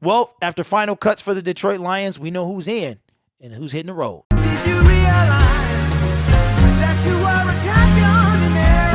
Well, after final cuts for the Detroit Lions, we know who's in and who's hitting the road. Did you realize that you are a champion in their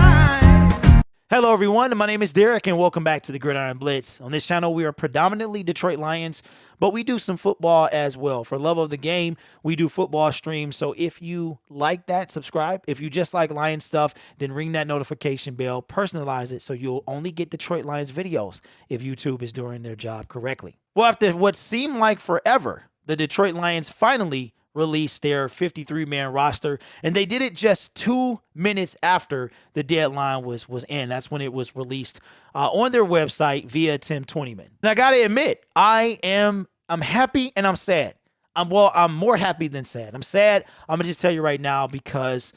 eyes? Hello, everyone. My name is Derek, and welcome back to the Gridiron Blitz. On this channel, we are predominantly Detroit Lions, but we do some football as well. For love of the game, we do football streams. So if you like that, subscribe. If you just like Lions stuff, then ring that notification bell, personalize it so you'll only get Detroit Lions videos if YouTube is doing their job correctly. Well, after what seemed like forever, the Detroit Lions finally released their 53-man roster, and they did it just 2 minutes after the deadline was in. That's when it was released on their website via Tim Twentyman. And I gotta admit, I'm happy and I'm sad. I'm more happy than sad. I'm sad. I'm gonna just tell you right now because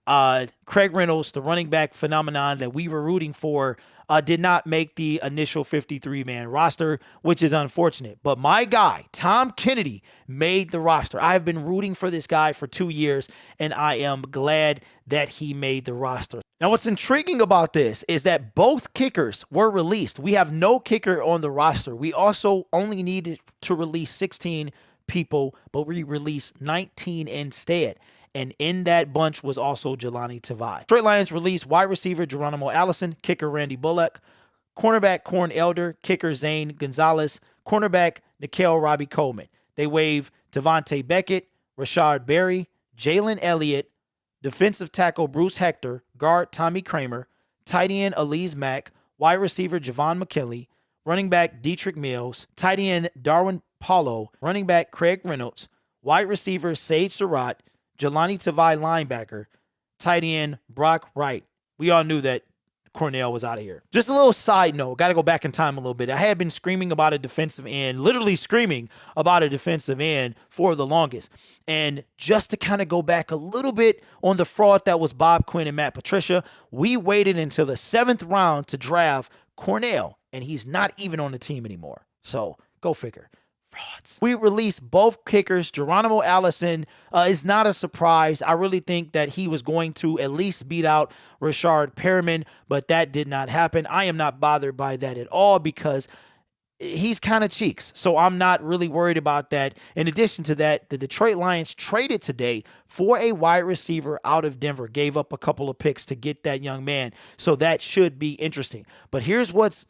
Craig Reynolds, the running back phenomenon that we were rooting for, did not make the initial 53-man roster, which is unfortunate. But my guy, Tom Kennedy, made the roster. I have been rooting for this guy for 2 years, and I am glad that he made the roster. Now, what's intriguing about this is that both kickers were released. We have no kicker on the roster. We also only needed to release 16 people, but we released 19 instead. And in that bunch was also Jahlani Tavai. Detroit Lions released wide receiver Geronimo Allison, kicker Randy Bullock, cornerback Corn Elder, kicker Zane Gonzalez, cornerback Nikhil Robbie Coleman. They waived Tavante Beckett, Rashod Berry, Jalen Elliott, defensive tackle Bruce Hector, guard Tommy Kramer, tight end Elise Mack, wide receiver Javon McKinley, running back Dietrich Mills, tight end Darwin Paulo, running back Craig Reynolds, wide receiver Sage Surratt, Jahlani Tavai linebacker, tight end Brock Wright. We all knew that Cornell was out of here. Just a little side note, got to go back in time a little bit. I had been screaming about a defensive end, literally screaming about a defensive end for the longest. And just to kind of go back a little bit on the fraud that was Bob Quinn and Matt Patricia, we waited until the 7th round to draft Cornell, and he's not even on the team anymore. So go figure. Frauds. We released both kickers. Geronimo Allison is not a surprise. I really think that he was going to at least beat out Rashard Perriman, but that did not happen. I am not bothered by that at all because he's kind of cheeks, so I'm not really worried about that. In addition to that, the Detroit Lions traded today for a wide receiver out of Denver, gave up a couple of picks to get that young man, so that should be interesting. But here's what's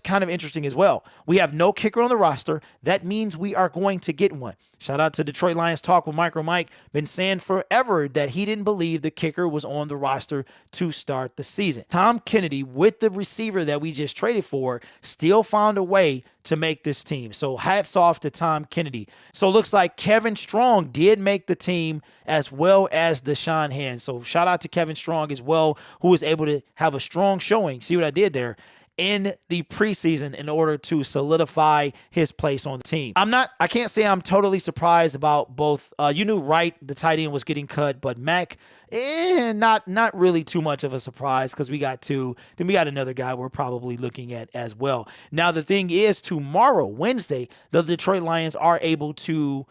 kind of interesting as well. We have no kicker on the roster. That means we are going to get one. Shout out to Detroit Lions Talk with MicroMike. Been saying forever that he didn't believe the kicker was on the roster to start the season. Tom Kennedy, with the receiver that we just traded for, still found a way to make this team. So hats off to Tom Kennedy. So it looks like Kevin Strong did make the team as well as Deshaun Hand. So shout out to Kevin Strong as well, who was able to have a strong showing. See what I did there? In the preseason in order to solidify his place on the team. I can't say I'm totally surprised about both. You knew Wright, the tight end, was getting cut, but Mack, not really too much of a surprise because we got two. Then we got another guy we're probably looking at as well. Now, the thing is, tomorrow, Wednesday, the Detroit Lions are able to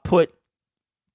put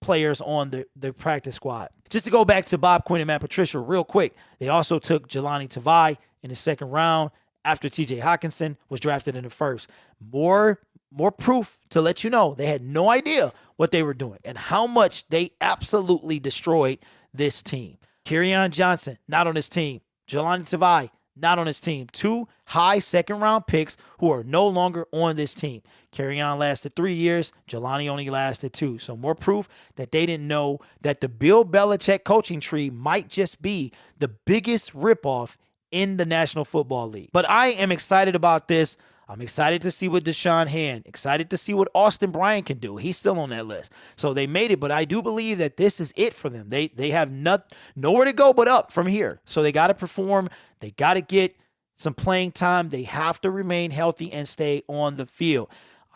players on the practice squad. Just to go back to Bob Quinn and Matt Patricia real quick, they also took Jahlani Tavai in the 2nd round, after TJ Hawkinson was drafted in the 1st. More proof to let you know they had no idea what they were doing and how much they absolutely destroyed this team. Kerryon Johnson, not on his team. Jahlani Tavai, not on his team. 2 high 2nd-round picks who are no longer on this team. Kerryon lasted 3 years. Jahlani only lasted 2. So more proof that they didn't know that the Bill Belichick coaching tree might just be the biggest ripoff in the National Football League. But I am excited about this. I'm excited to see what Deshaun Hand, excited to see what Austin Bryant can do. He's still on that list. So they made it, but I do believe that this is it for them. They have nowhere to go but up from here. So they got to perform. They got to get some playing time. They have to remain healthy and stay on the field.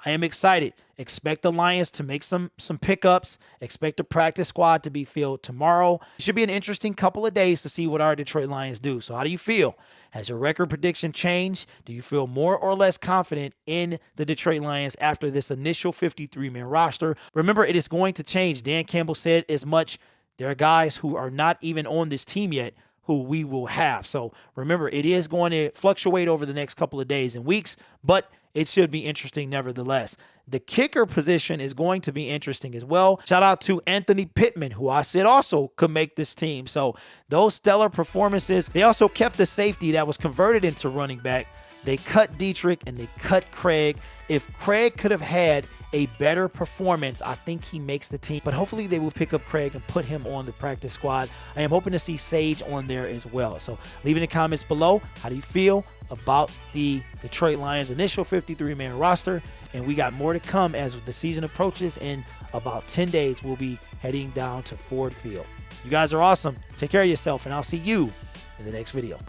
I am excited. Expect the Lions to make some pickups. Expect the practice squad to be filled tomorrow. It should be an interesting couple of days to see what our Detroit Lions do. So how do you feel? Has your record prediction changed? Do you feel more or less confident in the Detroit Lions after this initial 53-man roster? Remember, it is going to change. Dan Campbell said as much. There are guys who are not even on this team yet who we will have. So remember, it is going to fluctuate over the next couple of days and weeks, but it should be interesting nevertheless. The kicker position is going to be interesting as well. Shout out to Anthony Pittman, who I said also could make this team. So those stellar performances. They also kept the safety that was converted into running back. They cut Dietrich and they cut Craig. If Craig could have had a better performance, I think he makes the team. But hopefully they will pick up Craig and put him on the practice squad. I am hoping to see Sage on there as well. So leave in the comments below, how do you feel about the Detroit Lions initial 53-man roster? And we got more to come as the season approaches. In about 10 days, we'll be heading down to Ford Field. You guys are awesome. Take care of yourself, and I'll see you in the next video.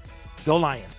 Go Lions.